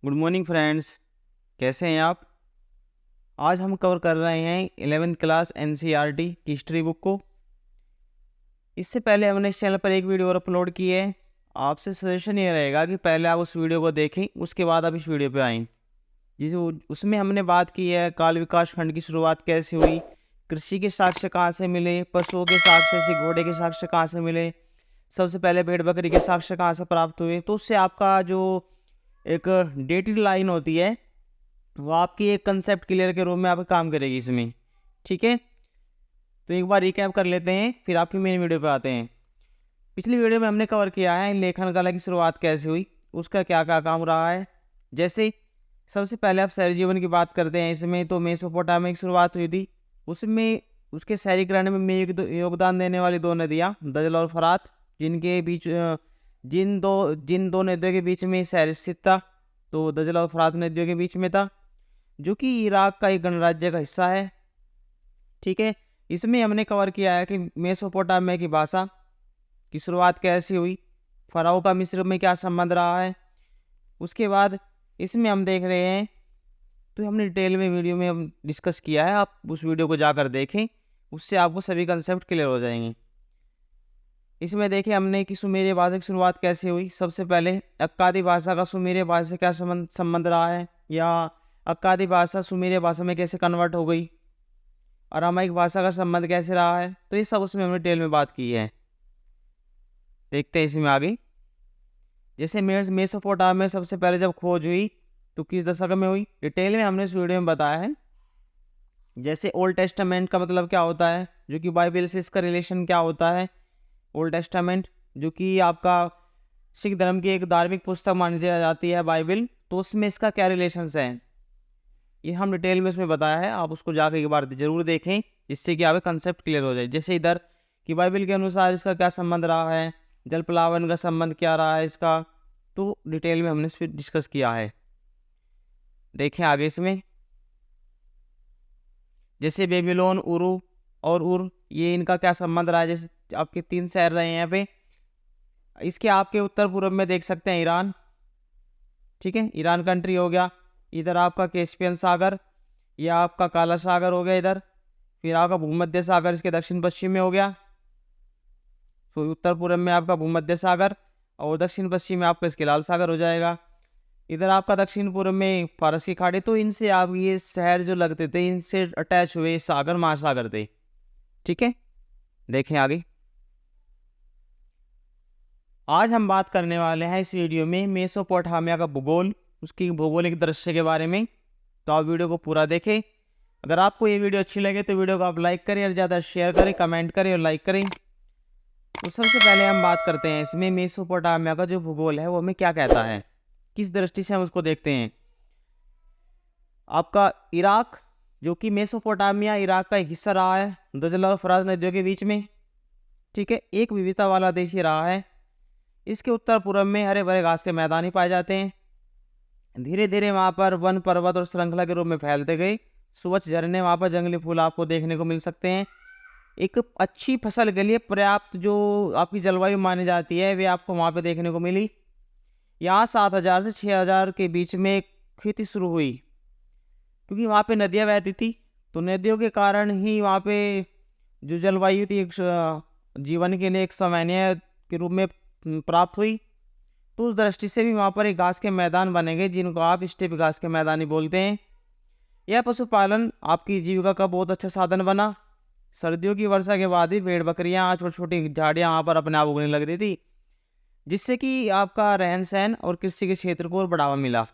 Good morning friends. कैसे हैं आप? आज हम कवर कर रहे हैं 11th क्लास एनसीईआरटी की हिस्ट्री बुक को। इससे पहले हमने इस चैनल पर एक वीडियो और अपलोड की है। आपसे सजेशन ये रहेगा कि पहले आप उस वीडियो को देखें, उसके बाद आप इस वीडियो पे आएँ। जिसे उसमें हमने बात की है काल विकास खंड की शुरुआत कैसे हुई, कृषि के साक्ष्य कहाँ से मिले, पशुओं के साक्ष्य से घोड़े के साक्ष्य कहाँ से मिले, सबसे पहले भेड़ बकरी के साक्ष्य कहाँ से प्राप्त हुए। तो उससे आपका जो एक डेटेड लाइन होती है वो आपकी एक कंसेप्ट क्लियर के रूप में आपका काम करेगी इसमें। ठीक है, तो एक बार रिकैप कर लेते हैं, फिर आपकी मेन वीडियो पे आते हैं। पिछली वीडियो में हमने कवर किया है लेखन कला की शुरुआत कैसे हुई, उसका क्या क्या काम रहा है। जैसे सबसे पहले आप शहरी जीवन की बात करते हैं इसमें, तो मेसोपोटामिया की शुरुआत हुई थी। उसमें उसके शहरीकरण में योगदान देने वाली दो नदियाँ दजला और फरात, जिनके बीच जिन दो नदियों के बीच में शहर स्थित था, तो दजला और फरात नदियों के बीच में था, जो कि इराक का एक गणराज्य का हिस्सा है। ठीक है, इसमें हमने कवर किया है कि मेसोपोटामिया की भाषा की शुरुआत कैसे हुई, फ़राओ का मिस्र में क्या संबंध रहा है। उसके बाद इसमें हम देख रहे हैं, तो हमने डिटेल में वीडियो में हम डिस्कस किया है, आप उस वीडियो को जाकर देखें, उससे आपको सभी कंसेप्ट क्लियर हो जाएंगे। इसमें देखें हमने कि सुमेरिया भाषा की शुरुआत कैसे हुई। सबसे पहले अक्कादी भाषा का सुमेरिया भाषा से क्या संबंध रहा है, या अक्कादी भाषा सुमेरिया भाषा में कैसे कन्वर्ट हो गई, अरामाइक भाषा का संबंध कैसे रहा है। तो ये सब उसमें हमने डिटेल में बात की है। देखते हैं इसमें आगे। जैसे मेसोपोटामिया में सबसे पहले जब खोज हुई तो किस दशक में हुई, डिटेल में हमने इस वीडियो में बताया है। जैसे ओल्ड टेस्टामेंट का मतलब क्या होता है, जो कि बाइबल से इसका रिलेशन क्या होता है। ओल्ड टेस्टामेंट जो कि आपका सिख धर्म की एक धार्मिक पुस्तक मानी जाती है बाइबल, तो उसमें इसका क्या रिलेशंस है, ये हम डिटेल में इसमें बताया है। आप उसको जाकर एक बार जरूर देखें, जिससे कि आपका कंसेप्ट क्लियर हो जाए। जैसे इधर कि बाइबल के अनुसार इसका क्या संबंध रहा है, जल प्लावन का संबंध क्या रहा है इसका, तो डिटेल में हमने इस पर डिस्कस किया है। देखें आगे इसमें। जैसे बेबीलोन, उरू और उर, ये इनका क्या संबंध रहा है। जैसे आपके 3 शहर रहे हैं यहाँ पे। इसके आपके उत्तर पूर्व में देख सकते हैं ईरान। ठीक है, ईरान कंट्री हो गया। इधर आपका कैस्पियन सागर, या आपका काला सागर हो गया इधर। फिर आपका भूमध्य सागर इसके दक्षिण पश्चिम में हो गया। तो उत्तर पूर्व में आपका भूमध्य सागर, और दक्षिण पश्चिम में आपका इसके लाल सागर हो जाएगा। इधर आपका दक्षिण पूर्व में फारस की खाड़ी। तो इनसे आप ये शहर जो लगते थे, इनसे अटैच हुए सागर महासागर थे। ठीक है, देखें आगे। आज हम बात करने वाले हैं इस वीडियो में मेसोपोटामिया का भूगोल, उसकी भौगोलिक दृश्य के बारे में। तो आप वीडियो को पूरा देखें। अगर आपको ये वीडियो अच्छी लगे तो वीडियो को आप लाइक करें, और ज़्यादा शेयर करें, कमेंट करें और लाइक करें। तो सबसे पहले हम बात करते हैं इसमें मेसोपोटामिया का जो भूगोल है वो हमें क्या कहता है, किस दृष्टि से हम उसको देखते हैं। आपका इराक, जो कि मेसोपोटामिया इराक का एक हिस्सा रहा है दजला और फरात नदियों के बीच में। ठीक है, एक विविधता वाला देश ही रहा है। इसके उत्तर पूर्व में हरे भरे घास के मैदान ही पाए जाते हैं। धीरे धीरे वहाँ पर वन पर्वत और श्रृंखला के रूप में फैलते गए। स्वच्छ झरने, वहाँ पर जंगली फूल आपको देखने को मिल सकते हैं। एक अच्छी फसल के लिए पर्याप्त जो आपकी जलवायु मानी जाती है, वे आपको वहाँ पे देखने को मिली। यहाँ 7,000 से 6,000 के बीच में खेती शुरू हुई, क्योंकि वहाँ पे नदियाँ बहती थी। तो नदियों के कारण ही वहाँ पे जो जलवायु थी, एक जीवन के लिए एक सामान्य के रूप में प्राप्त हुई। तो उस दृष्टि से भी वहाँ पर एक घास के मैदान बनेंगे, जिनको आप स्टेप घास के मैदान ही बोलते हैं। यह पशुपालन आपकी जीविका का बहुत अच्छा साधन बना। सर्दियों की वर्षा के बाद ही भेड़ बकरियाँ, छोटी छोटी झाड़ियाँ वहाँ पर अपने आप उगने लगती थी, जिससे कि आपका रहन सहन और कृषि के क्षेत्र को और बढ़ावा मिला।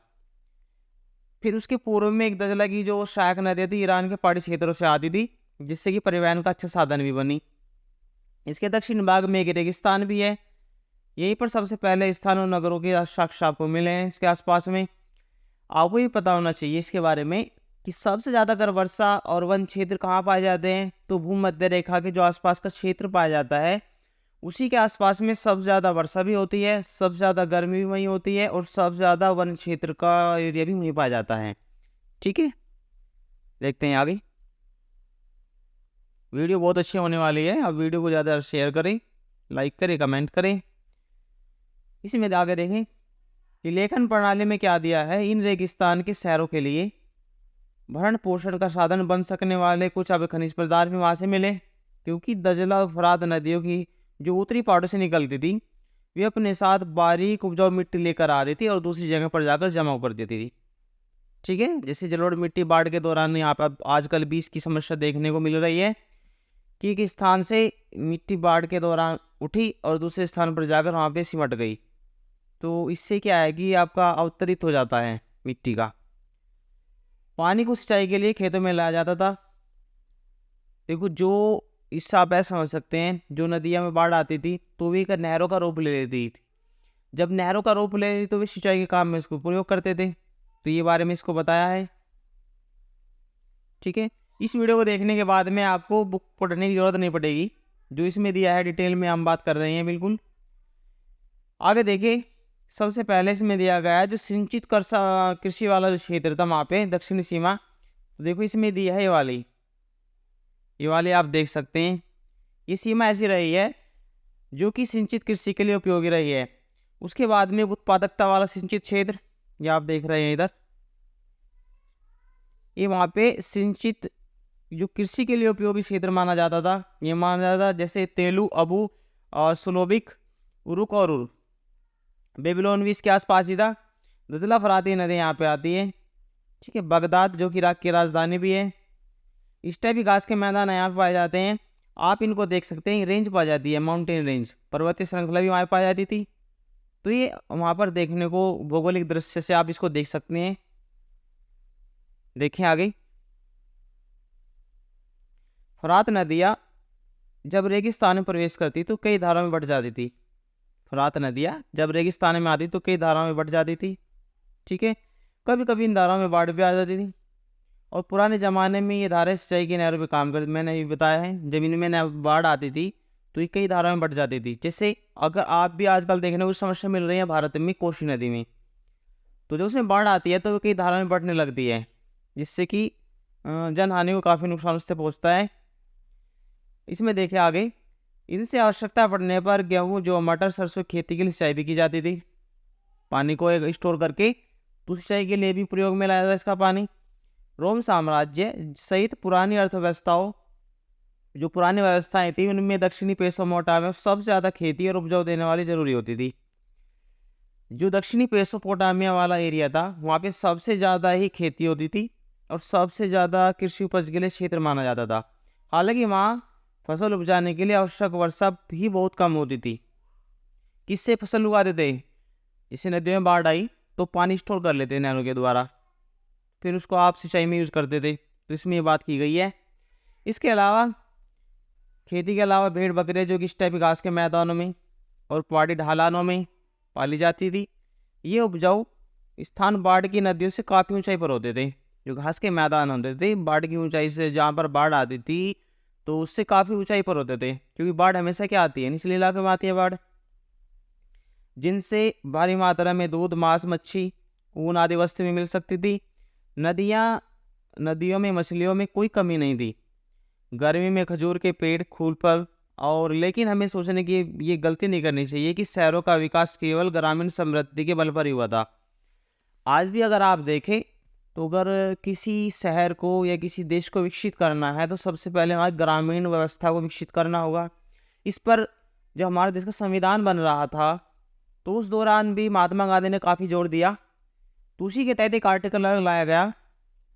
फिर उसके पूर्व में एक दजला की जो सहायक नदी थी, ईरान के पहाड़ी क्षेत्रों से आती थी, जिससे कि परिवहन का अच्छा साधन भी बनी। इसके दक्षिण भाग में एक रेगिस्तान भी है। यहीं पर सबसे पहले स्थानों नगरों के साक्ष्य आपको मिले हैं इसके आसपास में। आपको ये पता होना चाहिए इसके बारे में कि सबसे ज़्यादा अगर वर्षा और वन क्षेत्र कहाँ पाए जाते हैं, तो भूमध्य रेखा के जो आसपास का क्षेत्र पाया जाता है, उसी के आसपास में सबसे ज़्यादा वर्षा भी होती है, सबसे ज़्यादा गर्मी भी वहीं होती है, और सबसे ज़्यादा वन क्षेत्र का एरिया भी वहीं पाया जाता है। ठीक है, देखते हैं आगे। वीडियो बहुत अच्छी होने वाली है, आप वीडियो को ज़्यादा शेयर करें, लाइक करें, कमेंट करें। इसी में आगे देखें। कि लेखन प्रणाली में क्या दिया है, इन रेगिस्तान के शहरों के लिए भरण पोषण का साधन बन सकने वाले कुछ अब खनिज पदार्थ भी वहाँ से मिले, क्योंकि दजला और फरात नदियों की जो उत्तरी पहाड़ों से निकलती थी वे अपने साथ बारीक उपजाऊ मिट्टी लेकर आ रही थी और दूसरी जगह पर जाकर जमा कर देती थी। ठीक है, जैसे जलोढ़ मिट्टी बाढ़ के दौरान यहाँ पर आजकल भी इसकी समस्या देखने को मिल रही है कि एक स्थान से मिट्टी बाढ़ के दौरान उठी और दूसरे स्थान पर जाकर वहाँ पे सिमट गई। तो इससे क्या है कि आपका अवतरित हो जाता है मिट्टी का। पानी को सिंचाई के लिए खेतों में लाया जाता था। देखो, जो इससे आप ऐसा समझ सकते हैं, जो नदियाँ में बाढ़ आती थी तो वे एक नहरों का रूप ले लेती थी। जब नहरों का रूप ले लेती तो वे सिंचाई के काम में इसको प्रयोग करते थे। तो ये बारे में इसको बताया है। ठीक है, इस वीडियो को देखने के बाद में आपको बुक पढ़ने की जरूरत नहीं पड़ेगी, जो इसमें दिया है डिटेल में हम बात कर रहे हैं बिल्कुल। आगे देखिए, सबसे पहले इसमें दिया गया है जो सिंचित कृषि वाला जो क्षेत्र था वहाँ पे दक्षिणी सीमा। तो देखो इसमें दिया है ये वाली आप देख सकते हैं। ये सीमा ऐसी रही है जो कि सिंचित कृषि के लिए उपयोगी रही है। उसके बाद में उत्पादकता वाला सिंचित क्षेत्र, ये आप देख रहे हैं इधर, ये वहाँ पे सिंचित जो कृषि के लिए उपयोगी क्षेत्र माना जाता था। ये माना जाता था जैसे तेलू, अबू और सुलोबिक, उरुक और उर। बेबीलोन भी इसके आसपास ही था। दजला फराती नदी यहाँ पे आती है। ठीक है, बगदाद जो कि इराक की राजधानी भी है। इस टाइप की घास के मैदान यहाँ पे पाए जाते हैं। आप इनको देख सकते हैं, रेंज पाई जाती है, माउंटेन रेंज, पर्वतीय श्रृंखला भी वहाँ पाई जाती थी। तो ये वहाँ पर देखने को भौगोलिक दृश्य से आप इसको देख सकते हैं। देखें आगे, फरात नदियाँ जब रेगिस्तान में प्रवेश करती तो कई धाराओं में बट जाती थी। फरात नदियाँ जब रेगिस्तान में आती तो कई धाराओं में बट जाती थी। ठीक है, कभी कभी इन धाराओं में बाढ़ भी आ जाती थी। और पुराने ज़माने में ये धाराएं सिंचाई की नहरों पे काम करती, मैंने ये बताया है। जब इनमें बाढ़ आती थी तो ये कई धाराओं में बट जाती थी। जैसे अगर आप भी आजकल देखने को समस्या मिल रही है भारत में कोसी नदी में, तो जब उसमें बाढ़ आती है तो वो कई धाराओं में बढ़ने लगती है, जिससे कि जनहानि को काफ़ी नुकसान उससे पहुँचता है। इसमें देखें आगे, इनसे आवश्यकता पड़ने पर गेहूँ, जो मटर, सरसों खेती के लिए सिंचाई भी की जाती थी। पानी को एक स्टोर करके तो सिंचाई के लिए भी प्रयोग में लाया जाता इसका पानी। रोम साम्राज्य सहित पुरानी अर्थव्यवस्थाओं, जो पुरानी व्यवस्थाएं थी, उनमें दक्षिणी मेसोपोटामिया में सबसे ज़्यादा खेती और उपजाऊ देने वाली जरूरी होती थी। जो दक्षिणी मेसोपोटामिया वाला एरिया था वहाँ पे सबसे ज़्यादा ही खेती होती थी और सबसे ज़्यादा कृषि उपज के लिए क्षेत्र माना जाता था। हालांकि वहाँ फसल उपजाने के लिए आवश्यक वर्षा भी बहुत कम होती थी। किससे फसल उगाते थे? जैसे नदियों में बाढ़ आई तो पानी स्टोर कर लेते नहरों के द्वारा, फिर उसको आप सिंचाई में यूज़ करते थे। तो इसमें ये बात की गई है। इसके अलावा खेती के अलावा भेड़ बकरियाँ जो कि इस टाइप घास के मैदानों में और पहाड़ी ढलानों में पाली जाती थी। ये उपजाऊ स्थान बाढ़ की नदियों से काफ़ी ऊंचाई पर होते थे। जो घास के मैदान होते थे बाढ़ की ऊंचाई से, जहाँ पर बाढ़ आती थी तो उससे काफ़ी ऊंचाई पर होते थे, क्योंकि बाढ़ हमेशा क्या आती है, निचले इलाके में आती है बाढ़, जिनसे भारी मात्रा में दूध, मांस, मच्छी, ऊन आदि वस्तु में मिल सकती थी। नदियों में मछलियों में कोई कमी नहीं थी। गर्मी में खजूर के पेड़, फूल, फल। और लेकिन हमें सोचने की ये गलती नहीं करनी चाहिए कि शहरों का विकास केवल ग्रामीण समृद्धि के बल पर ही हुआ था। आज भी अगर आप देखें तो अगर किसी शहर को या किसी देश को विकसित करना है तो सबसे पहले हमारी ग्रामीण व्यवस्था को विकसित करना होगा। इस पर जब हमारे देश का संविधान बन रहा था तो उस दौरान भी महात्मा गांधी ने काफ़ी जोर दिया। तो उसी के तहत एक आर्टिकल लाया गया,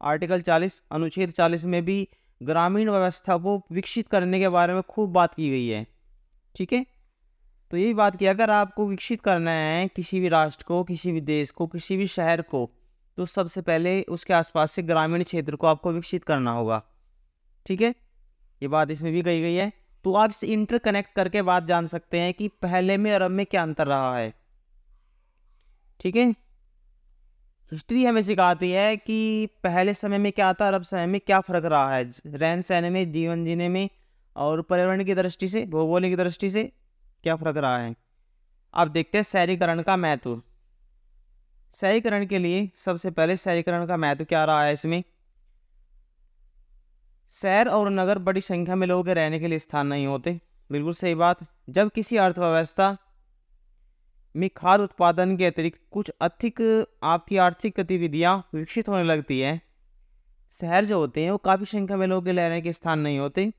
आर्टिकल 40, अनुच्छेद 40 में भी ग्रामीण व्यवस्था को विकसित करने के बारे में खूब बात की गई है। ठीक है, तो यही बात की, अगर आपको विकसित करना है किसी भी राष्ट्र को, किसी भी देश को, किसी भी शहर को, तो सबसे पहले उसके आसपास से ग्रामीण क्षेत्र को आपको विकसित करना होगा। ठीक है, ये बात इसमें भी कही गई है। तो आप इसे इंटरकनेक्ट करके बात जान सकते हैं कि पहले में और अब में क्या अंतर रहा है। ठीक है, हिस्ट्री हमें सिखाती है कि पहले समय में क्या था और अब समय में क्या फर्क रहा है, रहन सहन में, जीवन जीने में, और पर्यावरण की दृष्टि से, भौगोलिक की दृष्टि से क्या फर्क रहा है। अब देखते हैं शहरीकरण का महत्व। शहरीकरण के लिए सबसे पहले शहरीकरण का महत्व क्या रहा है इसमें। शहर और नगर बड़ी संख्या में लोगों के रहने के लिए स्थान नहीं होते। बिल्कुल सही बात। जब किसी अर्थव्यवस्था में खाद्य उत्पादन के अतिरिक्त कुछ अधिक आपकी आर्थिक गतिविधियां विकसित होने लगती है। शहर जो होते हैं वो काफ़ी संख्या में लोगों के रहने के स्थान नहीं होते।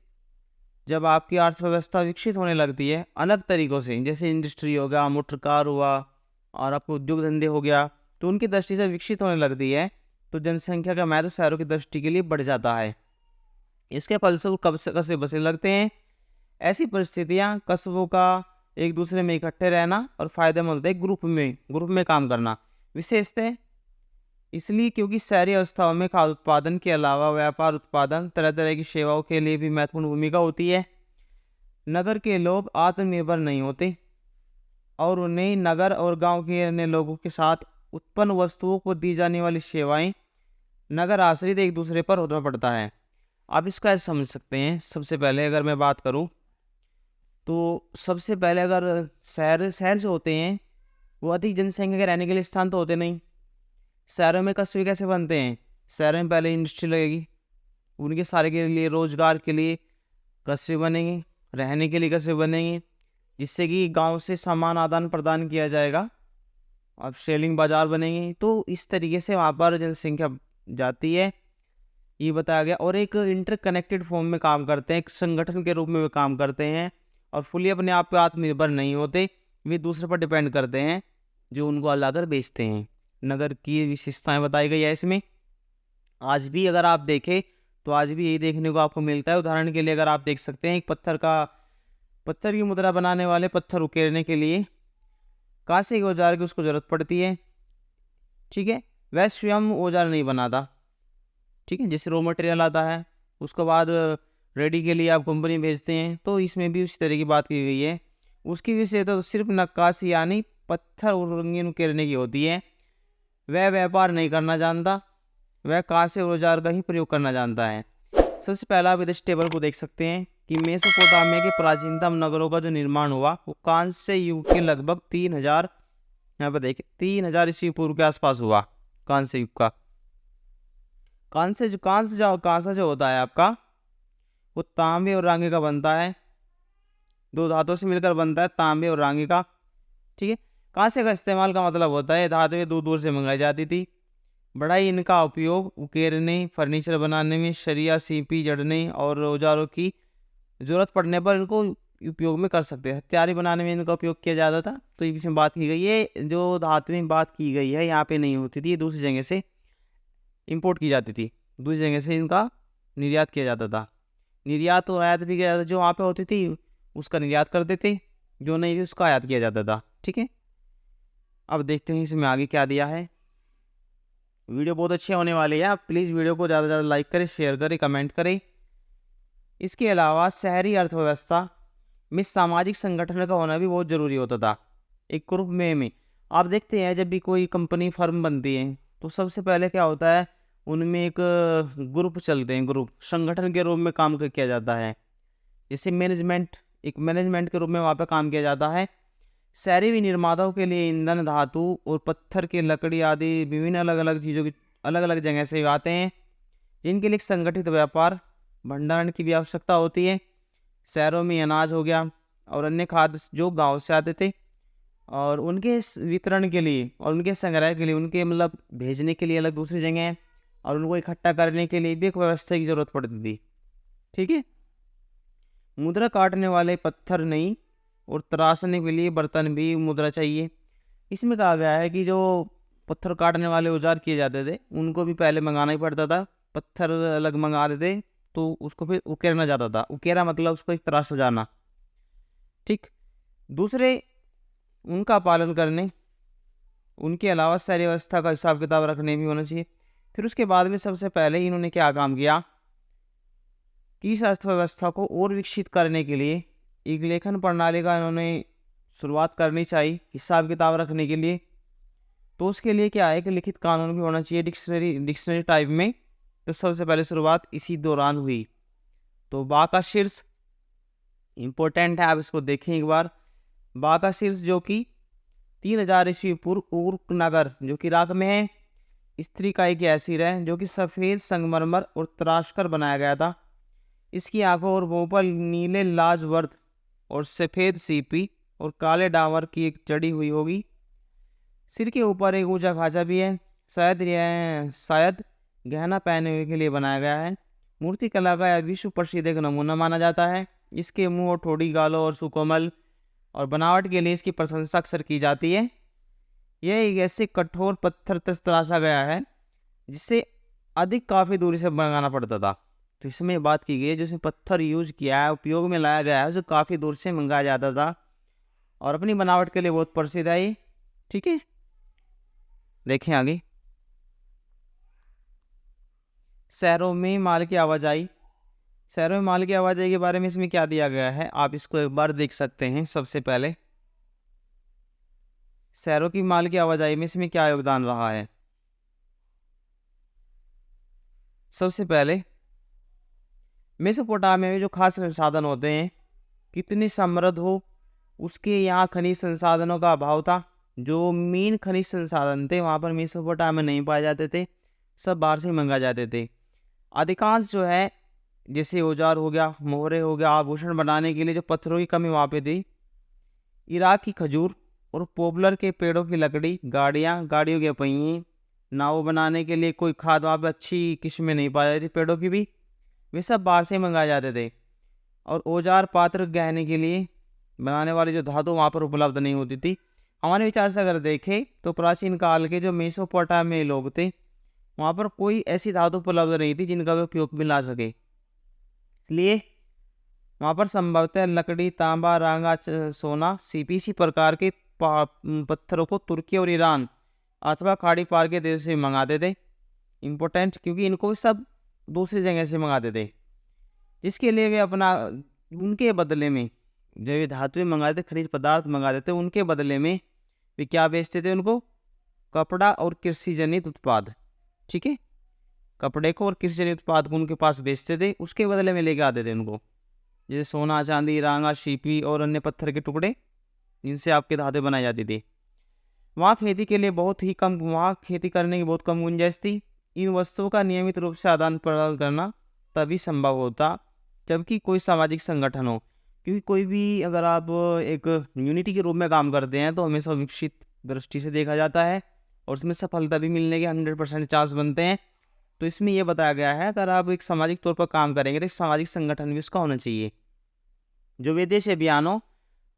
जब आपकी अर्थव्यवस्था विकसित होने लगती है अलग तरीक़ों से, जैसे इंडस्ट्री हो गया, मोटर कार हुआ और आपको उद्योग धंधे हो गया, तो उनकी दृष्टि से विकसित होने लगती है, तो जनसंख्या का महत्व शहरों की दृष्टि के लिए बढ़ जाता है। इसके फलस्वरूप कस्बे बसने लगते हैं। ऐसी परिस्थितियाँ कस्बों का एक दूसरे में इकट्ठे रहना और फ़ायदेमंद होता है, ग्रुप में काम करना विशेषतः इसलिए क्योंकि शहरी अवस्थाओं में खाद्य उत्पादन के अलावा व्यापार उत्पादन, तरह तरह की सेवाओं के लिए भी महत्वपूर्ण भूमिका होती है। नगर के लोग आत्मनिर्भर नहीं होते और उन्हें नगर और गांव के अन्य लोगों के साथ उत्पन्न वस्तुओं को दी जाने वाली सेवाएं नगर आश्रित एक दूसरे पर होना पड़ता है। आप इसका ऐसे समझ सकते हैं। सबसे पहले अगर मैं बात करूं तो सबसे पहले अगर शहर जो होते हैं वो अधिक जनसंख्या के रहने के लिए स्थान तो होते नहीं। शहरों में कस्बे कैसे बनते हैं? शहरों में पहले इंडस्ट्री लगेगी, उनके सारे के लिए रोजगार के लिए कस्बे बनेंगे, रहने के लिए कस्बे बनेंगे, जिससे कि गांव से सामान आदान प्रदान किया जाएगा। अब सेलिंग बाजार बनेंगे, तो इस तरीके से वहाँ पर जनसंख्या जाती है, ये बताया गया। और एक इंटरकनेक्टेड फॉर्म में काम करते हैं, एक संगठन के रूप में वे काम करते हैं और फुली अपने आप पे आत्मनिर्भर नहीं होते, वे दूसरे पर डिपेंड करते हैं जो उनको लाकर बेचते हैं। नगर की विशेषताएं बताई गई है इसमें। आज भी अगर आप देखें तो आज भी यही देखने को आपको मिलता है। उदाहरण के लिए अगर आप देख सकते हैं, एक पत्थर की मुद्रा बनाने वाले पत्थर उकेरने के लिए कांसे के औजार की उसको ज़रूरत पड़ती है, ठीक है। वह स्वयं औजार नहीं बनाता, ठीक है। जैसे रॉ मटेरियल आता है, उसके बाद रेडी के लिए आप कंपनी भेजते हैं, तो इसमें भी उसी तरह की बात की गई है। उसकी विशेषता तो सिर्फ नक्काशी यानी पत्थर और रंगीन उकेरने की होती है। वह व्यापार नहीं करना जानता, वह कांसे और औजार का ही प्रयोग करना जानता है। सबसे पहला आप इस टेबल को देख सकते हैं कि मेसोपोटामिया के प्राचीनतम नगरों का जो निर्माण हुआ वो कांस्य युग के लगभग 3000, यहाँ पर देखिए 3000 ईस्वी पूर्व के आसपास हुआ। कांस्य युग का कांसा जो होता है आपका, वो तांबे और रांगे का बनता है, दो धातुओं से मिलकर बनता है, तांबे और रांगे का, ठीक है। कांसे का इस्तेमाल का मतलब होता है धातुएं दूर दूर से मंगाई जाती थी। बड़ा ही इनका उपयोग उकेरने, फर्नीचर बनाने में, सरिया, सीपी जड़ने और औजारों की ज़रूरत पड़ने पर इनको उपयोग में कर सकते हैं। हथियार बनाने में इनका उपयोग किया जाता था। तो इसमें बात की गई है, जो धातुएं बात की गई है यहाँ पे नहीं होती थी, दूसरी जगह से इंपोर्ट की जाती थी, दूसरी जगह से इनका निर्यात किया जाता था। निर्यात और आयात भी किया जाता था। जो वहाँ पे होती थी उसका निर्यात करते थे, जो नहीं थी उसका आयात किया जाता था, ठीक है। अब देखते हैं इसमें आगे क्या दिया है। वीडियो बहुत अच्छे होने वाली है। आप प्लीज़ वीडियो को ज़्यादा से ज़्यादा लाइक करें, शेयर करें, कमेंट करें। इसके अलावा शहरी अर्थव्यवस्था में सामाजिक संगठन का होना भी बहुत ज़रूरी होता था। एक ग्रुप में आप देखते हैं जब भी कोई कंपनी फर्म बनती है तो सबसे पहले क्या होता है, उनमें एक ग्रुप चलते हैं, ग्रुप संगठन के रूप में काम किया जाता है। जैसे एक मैनेजमेंट के रूप में वहाँ पर काम किया जाता है। शहरी विनिर्माताओं के लिए ईंधन, धातु और पत्थर की लकड़ी आदि विभिन्न अलग अलग चीज़ों की अलग अलग जगह से आते हैं, जिनके लिए संगठित व्यापार भंडारण की भी आवश्यकता होती है। शहरों में अनाज हो गया और अन्य खाद्य जो गांव से आते थे, और उनके वितरण के लिए और उनके संग्रह के लिए, उनके मतलब भेजने के लिए अलग दूसरी जगह है, और उनको इकट्ठा करने के लिए भी एक व्यवस्था की ज़रूरत पड़ती थी, ठीक है। मुद्रा काटने वाले पत्थर नहीं और तराशने के लिए बर्तन भी मुद्रा चाहिए। इसमें कहा गया है कि जो पत्थर काटने वाले औजार किए जाते थे उनको भी पहले मंगाना ही पड़ता था। पत्थर अलग मंगा देते तो उसको फिर उकेरना जाता था। उकेरा मतलब उसको एक तराश जाना, ठीक। दूसरे उनका पालन करने, उनके अलावा शहरी व्यवस्था का हिसाब किताब रखने भी होना चाहिए। फिर उसके बाद में सबसे पहले इन्होंने क्या काम किया कि इस अर्थव्यवस्था को और विकसित करने के लिए एक लेखन प्रणाली का इन्होंने शुरुआत करनी चाहिए हिसाब किताब रखने के लिए। तो उसके लिए क्या है कि लिखित कानून भी होना चाहिए डिक्शनरी टाइप में। तो सबसे पहले शुरुआत इसी दौरान हुई। तो बा का शीर्ष इम्पोर्टेंट है, आप इसको देखें एक बार। बा का शीर्ष जो कि 3000 ईस्वी पूर्व उर्क नगर जो कि इराक में है, स्त्री का एक सिर है जो कि सफ़ेद संगमरमर और तराशकर बनाया गया था। इसकी आंखों और मुंह पर नीले लाजवर्द और सफ़ेद सीपी और काले डामर की एक चढ़ी हुई होगी। सिर के ऊपर एक ऊंचा खांचा भी है, शायद गहना पहने हुए के लिए बनाया गया है। मूर्ति कला का यह विश्व प्रसिद्ध एक नमूना माना जाता है। इसके मुंह और ठोड़ी गालों और सुकोमल और बनावट के लिए इसकी प्रशंसा अक्सर की जाती है। यह एक ऐसे कठोर पत्थर तराशा गया है जिसे अधिक काफ़ी दूरी से मंगाना पड़ता था। तो इसमें बात की गई है, जो इसमें पत्थर यूज किया है, उपयोग में लाया गया है, उसे काफ़ी दूर से मंगाया जाता था और अपनी बनावट के लिए बहुत प्रसिद्ध है ये। ठीक है, देखें आगे। शहरों में माल की आवाजाही। शहरों में माल की आवाजाही के बारे में इसमें क्या दिया गया है, आप इसको एक बार देख सकते हैं। सबसे पहले शहरों की माल की आवाजाही में इसमें क्या योगदान रहा है। सबसे पहले मेसोपोटामिया में जो खास संसाधन होते हैं, कितनी समृद्ध हो, उसके यहाँ खनिज संसाधनों का अभाव था। जो मेन खनिज संसाधन थे वहाँ पर मेसोपोटामिया में नहीं पाए जाते थे, सब बाहर से मंगाए जाते थे। अधिकांश जो है, जैसे औजार हो गया, मोहरे हो गया, आभूषण बनाने के लिए जो पत्थरों की कमी वहाँ पे थी। इराक की खजूर और पोपलर के पेड़ों की लकड़ी, गाड़ियों के पहिए, नाव बनाने के लिए कोई खाद वहाँ पे अच्छी किस्म में नहीं पाई जाती थी पेड़ों की भी, वे सब बाहर से मंगाए जाते थे। और औजार पात्र गहने के लिए बनाने वाली जो धातु वहाँ पर उपलब्ध नहीं होती थी। हमारे विचार से अगर देखें तो प्राचीन काल के जो मेसोपोटामिया लोग थे, वहाँ पर कोई ऐसी धातु उपलब्ध नहीं थी जिनका वे उपयोग में ला सके। इसलिए वहाँ पर संभवतः लकड़ी, तांबा, रांगा, सोना, सीपीसी प्रकार के पत्थरों को तुर्की और ईरान अथवा खाड़ी पार के देश से मंगाते थे। इम्पोर्टेंट, क्योंकि इनको सब दूसरी जगह से मंगाते थे, जिसके लिए वे अपना उनके बदले में जो ये धातुएं मंगाते, खनिज पदार्थ मंगाते थे, उनके बदले में वे क्या बेचते थे उनको, कपड़ा और कृषि जनित उत्पाद। ठीक है, कपड़े को और कृषि जनित उत्पाद को उनके पास बेचते थे, उसके बदले में लेके आते थे उनको, जैसे सोना, चांदी, रांगा, शीपी और अन्य पत्थर के टुकड़े, जिनसे आपके धातुएं बनाई जाती थी। वहाँ खेती के लिए वहाँ खेती करने की बहुत कम गुंजाइश थी। इन वस्तुओं का नियमित रूप से आदान प्रदान करना तभी संभव होता जबकि कोई सामाजिक संगठन हो, क्योंकि कोई भी अगर आप एक यूनिटी के रूप में काम करते हैं तो हमेशा विकसित दृष्टि से देखा जाता है और उसमें सफलता भी मिलने के 100% चांस बनते हैं। तो इसमें यह बताया गया है, अगर आप एक सामाजिक तौर पर काम करेंगे तो एक सामाजिक संगठन भी उसका होना चाहिए जो विदेशी अभियानों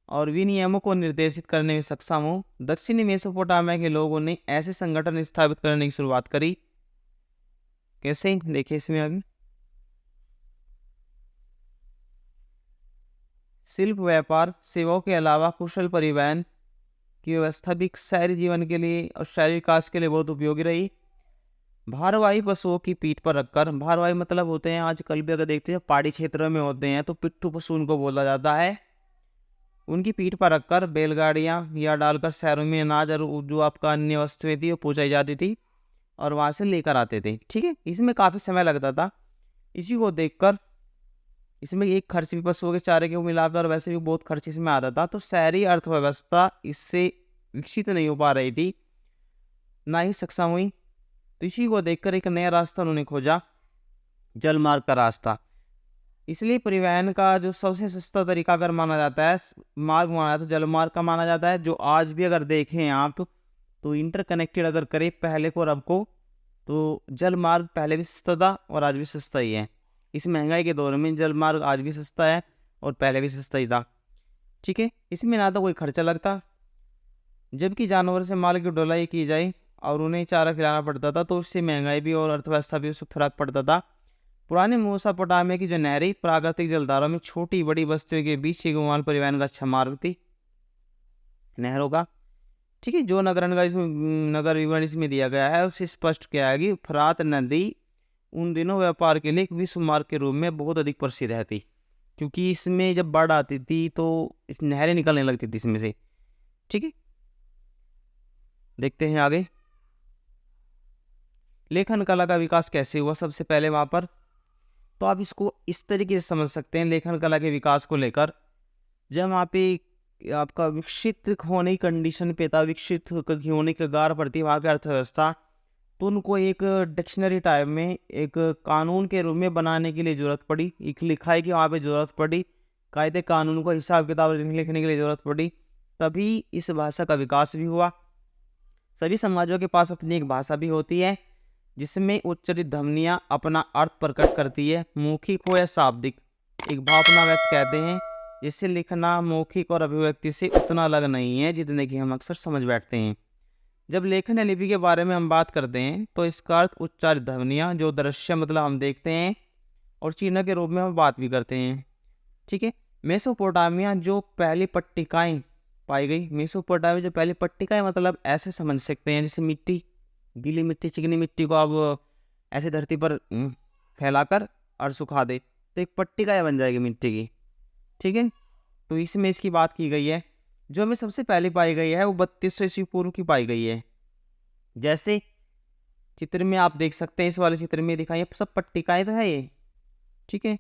और विनियमों को निर्देशित करने में सक्षम हो। दक्षिणी मेसोपोटामिया के लोगों ने ऐसे संगठन स्थापित करने की शुरुआत करी। कैसे, देखिए इसमें आगे। शिल्प, व्यापार, सेवाओं के अलावा कुशल परिवहन की व्यवस्था भी शहरी जीवन के लिए और शहरी विकास के लिए बहुत उपयोगी रही। भारवाही पशुओं की पीठ पर रखकर, भारवाही मतलब होते हैं, आजकल भी अगर देखते हैं पहाड़ी क्षेत्रों में होते हैं तो पिट्ठू पशु उनको बोला जाता है, उनकी पीठ पर रखकर बैलगाड़ियाँ या डालकर शहरों में अनाज और जो आपका अन्य वस्तुएं थी वो पहुँचाई जाती थी और वहाँ से लेकर आते थे। ठीक है, इसमें काफ़ी समय लगता था। इसी को देखकर इसमें एक खर्च भी पशुओं के चारे को मिलाकर वैसे भी बहुत खर्च इसमें आता था। तो शहरी अर्थव्यवस्था इससे विकसित नहीं हो पा रही थी, ना ही सक्षम हुई। तो इसी को देखकर एक नया रास्ता उन्होंने खोजा, जलमार्ग का रास्ता। इसलिए परिवहन का जो सबसे सस्ता तरीका अगर माना जाता है, मार्ग माना जाता है, जलमार्ग का माना जाता है, जो आज भी अगर देखें आप तो इंटरकनेक्टेड अगर करें पहले को और अब को, तो जलमार्ग पहले भी सस्ता था और आज भी सस्ता ही है। इस महंगाई के दौर में जलमार्ग आज भी सस्ता है और पहले भी सस्ता ही था। ठीक है, इसमें ना तो कोई खर्चा लगता, जबकि जानवर से माल की ढुलाई की जाए और उन्हें चारा खिलाना पड़ता था, तो उससे महंगाई भी और अर्थव्यवस्था भी उससे फर्क पड़ता था। पुराने मेसोपोटामिया की जो नहरी प्राकृतिक जलधाराओं में छोटी बड़ी बस्तियों के बीच एक माल परिवहन का अच्छा मार्ग थी, नहरों का। ठीक है, जो नगर विवरण इसमें दिया गया है उससे स्पष्ट किया है कि फरात नदी उन दिनों व्यापार के लिए एक विश्व मार्ग के रूप में बहुत अधिक प्रसिद्ध है थी, क्योंकि इसमें जब बाढ़ आती थी तो इस नहरें निकलने लगती थी इसमें से। ठीक है, देखते हैं आगे। लेखन कला का विकास कैसे हुआ। सबसे पहले वहाँ पर तो आप इसको इस तरीके से समझ सकते हैं, लेखन कला के विकास को लेकर, जब वहाँ पे आपका विकसित होने की कंडीशन पे था, विकसित होने के कगार पर थी वहाँ की अर्थव्यवस्था, तो उनको एक डिक्शनरी टाइप में एक कानून के रूप में बनाने के लिए ज़रूरत पड़ी, एक लिखाई की वहाँ पे ज़रूरत पड़ी, कायदे कानून को हिसाब किताब लिखने के लिए ज़रूरत पड़ी, तभी इस भाषा का विकास भी हुआ। सभी समाजों के पास अपनी एक भाषा भी होती है जिसमें उच्चारित ध्वनियाँ अपना अर्थ प्रकट करती है। मौखिक हो या शाब्दिक, एक भावना व्यक्त कहते हैं जिससे लिखना मौखिक और अभिव्यक्ति से उतना अलग नहीं है जितने कि हम अक्सर समझ बैठते हैं। जब लेखन या लिपि के बारे में हम बात करते हैं तो इसका अर्थ उच्चारित ध्वनियाँ जो दृश्य मतलब हम देखते हैं और चिन्ह के रूप में हम बात भी करते हैं। ठीक है। मेसोपोटामिया जो पहली पट्टिकाएं पाई गई, मेसोपोटामिया जो पहली पट्टिकाएं मतलब ऐसे समझ सकते हैं जैसे मिट्टी, गीली मिट्टी, चिकनी मिट्टी को आप ऐसे धरती पर फैलाकर और सुखा दे तो एक पट्टिका बन जाएगी मिट्टी की। ठीक है। तो इसमें इसकी बात की गई है। जो हमें सबसे पहले पाई गई है वो 3200 ईस्वी पूर्व की पाई गई है। जैसे चित्र में आप देख सकते हैं, इस वाले चित्र में दिखाई सब पट्टिकाएं तो है ये। ठीक है।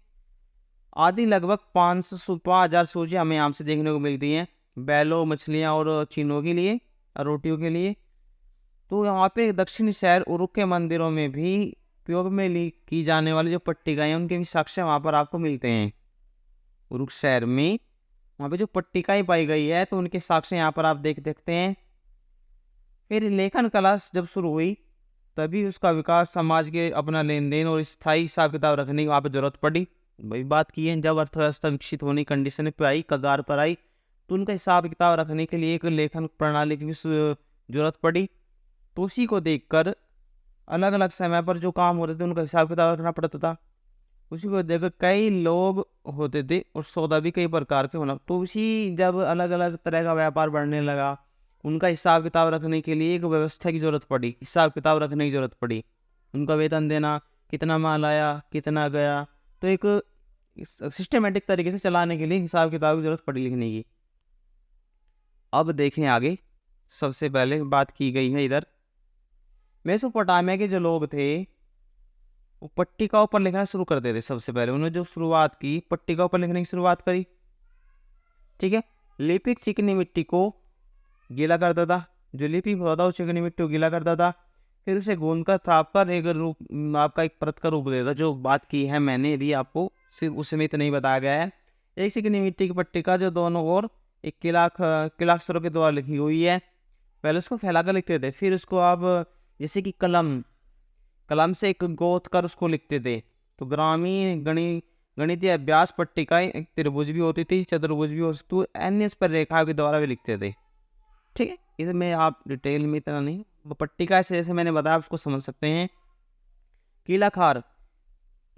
आदि लगभग 5,000 सूचियाँ हमें यहाँ से देखने को मिलती हैं बैलों, मछलियाँ और चीनों के लिए और रोटियों के लिए। तो यहाँ पे दक्षिणी शहर उरुक के मंदिरों में भी उपयोग में की जाने वाली जो पट्टिकाएं हैं उनके भी साक्ष्य वहाँ पर आपको मिलते हैं। उरुक शहर में वहाँ पे जो पट्टिकाएं पाई गई है तो उनके साक्ष्य यहाँ पर आप देखते हैं। फिर लेखन कला जब शुरू हुई तभी उसका विकास, समाज के अपना लेन देन और स्थायी हिसाब किताब रखने की वहाँ पर जरूरत पड़ी। वही बात की है, जब अर्थव्यवस्था विकसित होने कंडीशन पे आई, कगार पर आई, तो उनका हिसाब किताब रखने के लिए एक लेखन प्रणाली की जरूरत पड़ी। तो उसी को देखकर अलग अलग समय पर जो काम होते थे उनका हिसाब किताब रखना पड़ता था। उसी को देखकर कई लोग होते थे और सौदा भी कई प्रकार के होना। तो उसी जब अलग अलग तरह का व्यापार बढ़ने लगा, उनका हिसाब किताब रखने के लिए एक व्यवस्था की ज़रूरत पड़ी, हिसाब किताब रखने की ज़रूरत पड़ी। उनका वेतन देना, कितना माल आया, कितना गया, तो एक सिस्टमेटिक तरीके से चलाने के लिए हिसाब किताब की ज़रूरत पड़ी लिखने की। अब देखें आगे। सबसे पहले बात की गई है इधर मेसोपोटामिया के जो लोग थे वो पट्टिकाओं पर लिखना शुरू कर देते। सबसे पहले उन्होंने जो शुरुआत की, पट्टिकाओं पर लिखने की शुरुआत करी। ठीक है। लिपिक चिकनी मिट्टी को गीला करता था, जो लिपि होता वो चिकनी मिट्टी को गीला करता था, फिर उसे गूंदकर थाप कर एक रूप, आपका एक परत का रूप देता। जो बात की है मैंने भी आपको, सिर्फ उसमें इतना नहीं बताया गया है। एक चिकनी मिट्टी की पट्टिका जो दोनों ओर एक किलाक्षरों के द्वारा लिखी हुई है, पहले उसको फैलाकर लिखते थे, फिर उसको आप जैसे कि कलम से एक गोथ कर उसको लिखते थे। तो ग्रामीण गणितीय अभ्यास पट्टिकाएं एक त्रिभुज भी होती थी, चतुर्भुज भी होती थी, अन्य पर रेखा के द्वारा भी लिखते थे। ठीक है। इसमें आप डिटेल में इतना नहीं, पट्टिका से जैसे मैंने बताया उसको समझ सकते हैं। कीलाखार,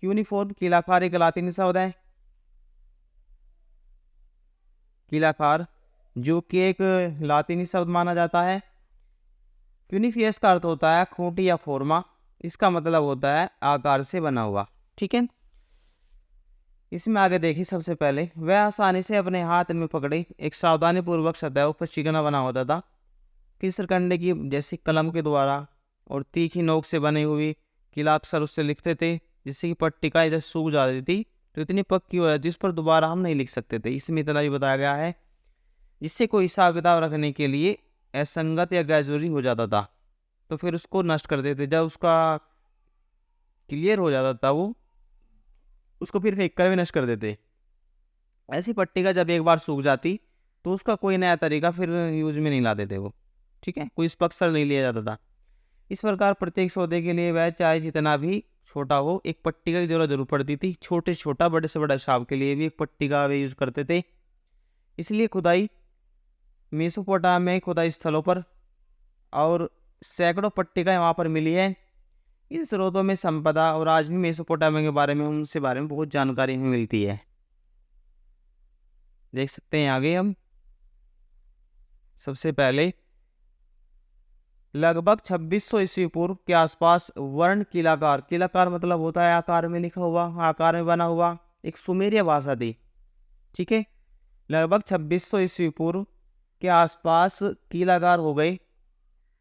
यूनिफॉर्म, कीलाखार एक लातीनी शब्द है। कीलाखार जो कि एक लातीनी शब्द माना जाता है। यूनिफियस का अर्थ होता है खूंटी या फोर्मा, इसका मतलब होता है आकार से बना हुआ। ठीक है। इसमें आगे देखिए, सबसे पहले वह आसानी से अपने हाथ में पकड़े एक सावधानी पूर्वक सतह पर चिकना बना होता था। किसरकंडे की जैसी कलम के द्वारा और तीखी नोक से बनी हुई किलाक्षर उससे लिखते थे, जिससे कि पट्टिका इधर सूख जाती थी तो इतनी पक्की हो जाती जिस पर दोबारा हम नहीं लिख सकते थे। इसमें इतना भी बताया गया है जिससे कोई हिसाब किताब रखने के लिए असंगत या गैरजरूरी हो जाता था तो फिर उसको नष्ट कर देते। जब उसका क्लियर हो जाता था वो उसको फिर फेंक कर भी नष्ट कर देते। ऐसी पट्टिका जब एक बार सूख जाती तो उसका कोई नया तरीका फिर यूज में नहीं लाते थे वो। ठीक है। कोई स्पष्ट नहीं लिया जाता था। इस प्रकार प्रत्येक सौदे के लिए वह चाहे जितना भी छोटा हो एक पट्टिका की जरूरत जरूर पड़ती थी। छोटे से छोटा, बड़े से बड़ा हिसाब के लिए भी एक पट्टिका वे यूज करते थे। इसलिए खुदाई मेसोपोटामिया में खुदाई स्थलों पर और सैकड़ों पट्टिकाएं वहाँ पर मिली है। इन स्रोतों में संपदा और आज भी मेसोपोटामिया के बारे में उनसे बारे में बहुत जानकारी हमें मिलती है। देख सकते हैं आगे हम। सबसे पहले लगभग 2600 ईस्वी पूर्व के आसपास वर्ण कीलाकार मतलब होता है आकार में लिखा हुआ, आकार में बना हुआ, एक सुमेरिया भाषा थी। ठीक है। लगभग 2600 ईस्वी पूर्व के आसपास कीलाकार हो गए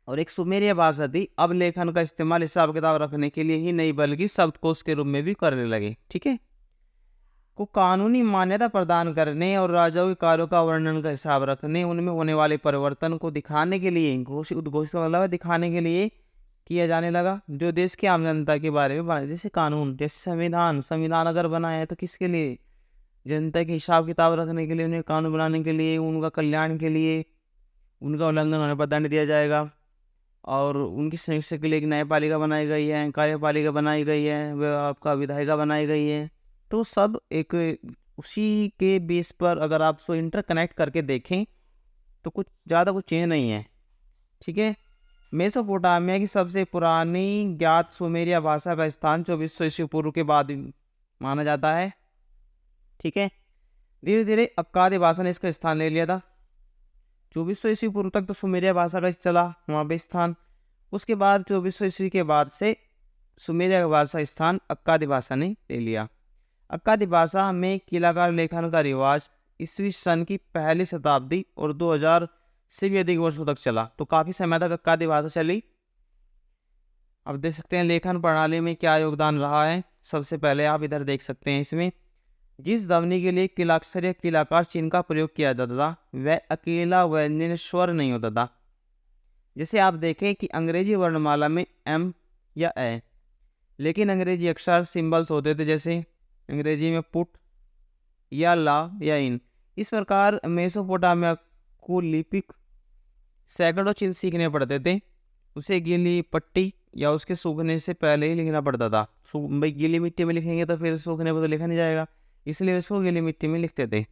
और एक सुमेरिया भाषा थी। अब लेखन का इस्तेमाल हिसाब किताब रखने के लिए ही नहीं बल्कि शब्दकोश के रूप में भी करने लगे। ठीक है। को कानूनी मान्यता प्रदान करने और राजाओं के कार्यों का वर्णन का हिसाब रखने, उनमें होने वाले परिवर्तन को दिखाने के लिए, उद्घोषित मतलब दिखाने के लिए किया जाने लगा। जो देश की आम जनता के बारे में बना, जैसे कानून, जैसे संविधान अगर बना है तो किसके लिए? जनता के हिसाब किताब रखने के लिए, उन्हें कानून बनाने के लिए, उनका कल्याण के लिए, उनका उल्लंघन होने पर दंड दिया जाएगा। और उनकी संयुक्त के लिए एक न्यायपालिका बनाई गई है, कार्यपालिका बनाई गई है, वह आपका विधायिका बनाई गई है। तो सब एक उसी के बेस पर अगर आप उसको इंटरकनेक्ट करके देखें तो कुछ ज़्यादा कुछ चेंज नहीं है। ठीक है। मेसोपोटामिया की सबसे पुरानी ज्ञात सुमेरिया भाषा का स्थान 2400 ईस्वी पूर्व के बाद माना जाता है। ठीक है। धीरे धीरे अक्कादी भाषा ने इसका स्थान ले लिया था। 2400 ईस्वी पूर्व तक तो सुमेरिया भाषा का चला वहाँ पे स्थान। उसके बाद 2400 ईस्वी के बाद से सुमेरिया भाषा स्थान अक्कादी भाषा ने ले लिया। अक्कादी भाषा में किलाकार लेखन का रिवाज ईस्वी सन की पहली शताब्दी और 2000 से भी अधिक वर्षों तक चला। तो काफ़ी समय तक अक्कादी भाषा चली। अब देख सकते हैं लेखन प्रणाली में क्या योगदान रहा है। सबसे पहले आप इधर देख सकते हैं, इसमें जिस ध्वनि के लिए किलाक्षर या किलाकार चिन्ह का प्रयोग किया जाता था वह अकेला व्यंजन स्वर नहीं होता था। जैसे आप देखें कि अंग्रेजी वर्णमाला में एम या ए, लेकिन अंग्रेजी अक्षर सिंबल्स होते थे, जैसे अंग्रेजी में पुट या ला या इन। इस प्रकार मेसोपोटामिया को लिपिक सैकड़ों चिन्ह सीखने पड़ते थे। उसे गीली पट्टी या उसके सूखने से पहले ही लिखना पड़ता था। भाई गीली मिट्टी में लिखेंगे तो फिर सूखने पर तो लिखा नहीं जाएगा, इसलिए उसको गीली मिट्टी में लिखते थे।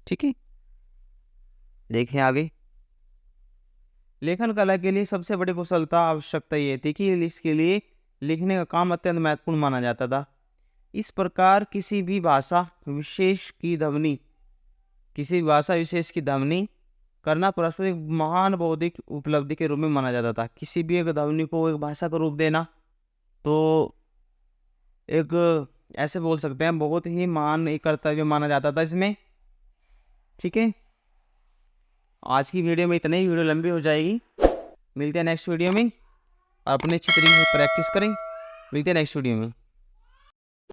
ठीक है। देखें आगे। लेखन कला के लिए सबसे बड़ी कुशलता आवश्यकता ये थी कि इसके लिए लिखने का काम अत्यंत महत्वपूर्ण माना जाता था। इस प्रकार किसी भी भाषा विशेष की ध्वनि करना परस्पर एक महान बौद्धिक उपलब्धि के रूप में माना जाता था। किसी भी एक ध्वनि को एक भाषा का रूप देना तो एक ऐसे बोल सकते हैं बहुत ही महान एक कर्तव्य माना जाता था इसमें। ठीक है। आज की वीडियो में इतना ही, वीडियो लंबी हो जाएगी। मिलते हैं नेक्स्ट वीडियो में और अपने अच्छी तरीके से प्रैक्टिस करें। मिलते हैं नेक्स्ट वीडियो में।